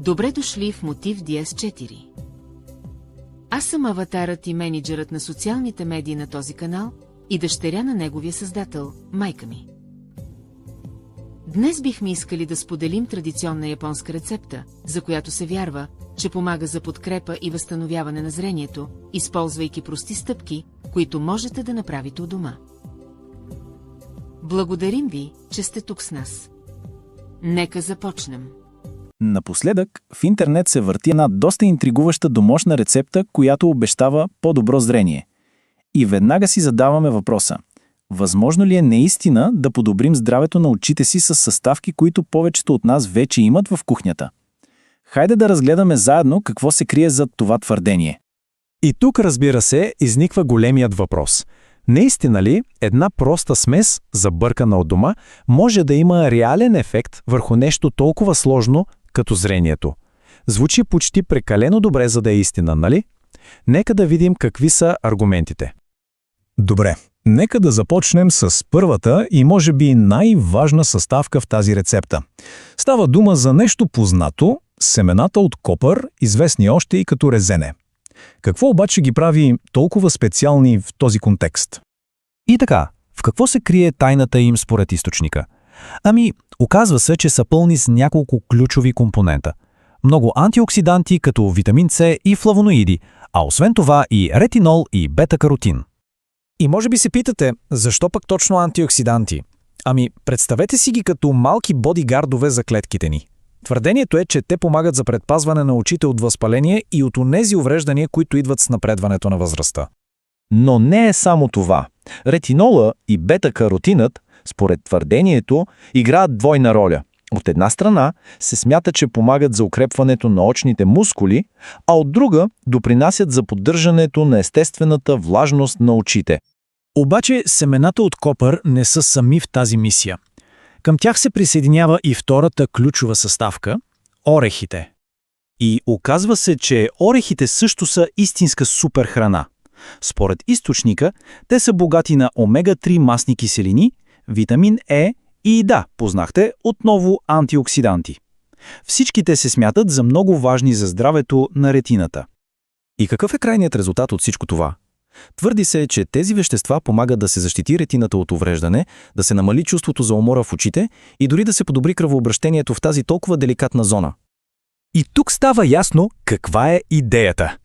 Добре дошли в Мотив DS4. Аз съм аватарът и мениджърът на социалните медии на този канал и дъщеря на неговия създател, майка ми. Днес бихме искали да споделим традиционна японска рецепта, за която се вярва, че помага за подкрепа и възстановяване на зрението, използвайки прости стъпки, които можете да направите у дома. Благодарим ви, че сте тук с нас. Нека започнем. Напоследък в интернет се върти една доста интригуваща домашна рецепта, която обещава по-добро зрение. И веднага си задаваме въпроса: възможно ли е наистина да подобрим здравето на очите си с съставки, които повечето от нас вече имат в кухнята? Хайде да разгледаме заедно какво се крие зад това твърдение. И тук, разбира се, изниква големият въпрос. Наистина ли една проста смес, забъркана от дома, може да има реален ефект върху нещо толкова сложно, като зрението? Звучи почти прекалено добре, за да е истина, нали? Нека да видим какви са аргументите. Добре, нека да започнем с първата и може би най-важна съставка в тази рецепта. Става дума за нещо познато – семената от копър, известни още и като резене. Какво обаче ги прави толкова специални в този контекст? И така, в какво се крие тайната им според източника? Оказва се, че са пълни с няколко ключови компонента. Много антиоксиданти, като витамин С и флавоноиди, а освен това и ретинол и бета-каротин. И може би се питате, защо пък точно антиоксиданти? Представете си ги като малки бодигардове за клетките ни. Твърдението е, че те помагат за предпазване на очите от възпаление и от онези увреждания, които идват с напредването на възрастта. Но не е само това. Ретинола и бета-каротинът, според твърдението, играят двойна роля. От една страна се смята, че помагат за укрепването на очните мускули, а от друга допринасят за поддържането на естествената влажност на очите. Обаче семената от копър не са сами в тази мисия. Към тях се присъединява и втората ключова съставка – орехите. И оказва се, че орехите също са истинска суперхрана. Според източника, те са богати на омега-3 масни киселини, витамин Е и познахте, отново антиоксиданти. Всички те се смятат за много важни за здравето на ретината. И какъв е крайният резултат от всичко това? Твърди се, че тези вещества помагат да се защити ретината от увреждане, да се намали чувството за умора в очите и дори да се подобри кръвообращението в тази толкова деликатна зона. И тук става ясно каква е идеята.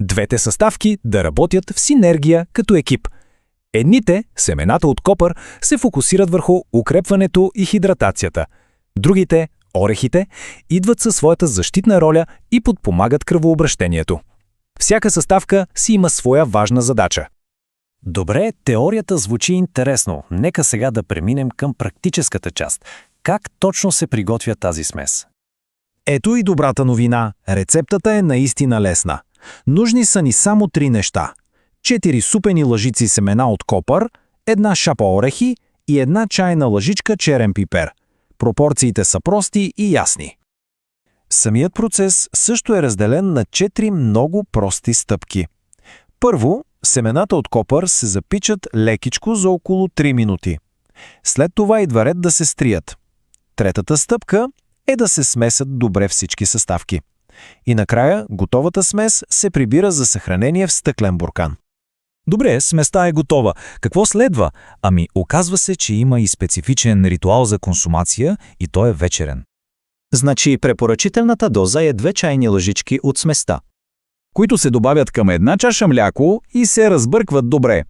Двете съставки да работят в синергия като екип. Едните, семената от копър, се фокусират върху укрепването и хидратацията. Другите, орехите, идват със своята защитна роля и подпомагат кръвообращението. Всяка съставка си има своя важна задача. Добре, теорията звучи интересно. Нека сега да преминем към практическата част. Как точно се приготвя тази смес? Ето и добрата новина. Рецептата е наистина лесна. Нужни са ни само 3 неща. 4 супени лъжици семена от копър, 1 шапа орехи и 1 чайна лъжичка черен пипер. Пропорциите са прости и ясни. Самият процес също е разделен на 4 много прости стъпки. Първо, семената от копър се запичат лекичко за около 3 минути. След това идва ред да се стрият. Третата стъпка е да се смесят добре всички съставки. И накрая готовата смес се прибира за съхранение в стъклен буркан. Добре, сместа е готова. Какво следва? Оказва се, че има и специфичен ритуал за консумация и той е вечерен. Значи препоръчителната доза е 2 чайни лъжички от сместа, които се добавят към 1 чаша мляко и се разбъркват добре.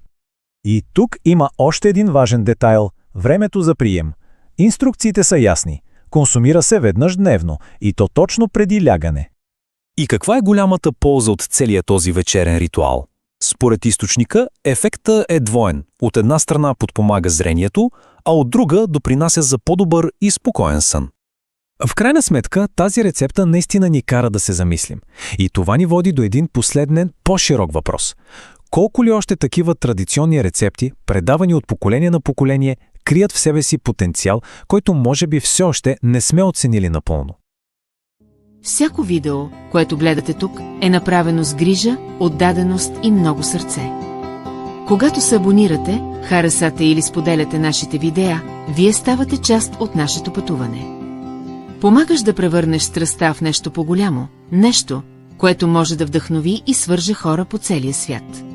И тук има още един важен детайл – времето за прием. Инструкциите са ясни. Консумира се веднъж дневно и то точно преди лягане. И каква е голямата полза от целия този вечерен ритуал? Според източника, ефектът е двоен. От една страна подпомага зрението, а от друга допринася за по-добър и спокоен сън. В крайна сметка, тази рецепта наистина ни кара да се замислим. И това ни води до един последен, по-широк въпрос. Колко ли още такива традиционни рецепти, предавани от поколение на поколение, крият в себе си потенциал, който може би все още не сме оценили напълно? Всяко видео, което гледате тук, е направено с грижа, отдаденост и много сърце. Когато се абонирате, харесате или споделяте нашите видеа, вие ставате част от нашето пътуване. Помагаш да превърнеш страстта в нещо по-голямо, нещо, което може да вдъхнови и свърже хора по целия свят.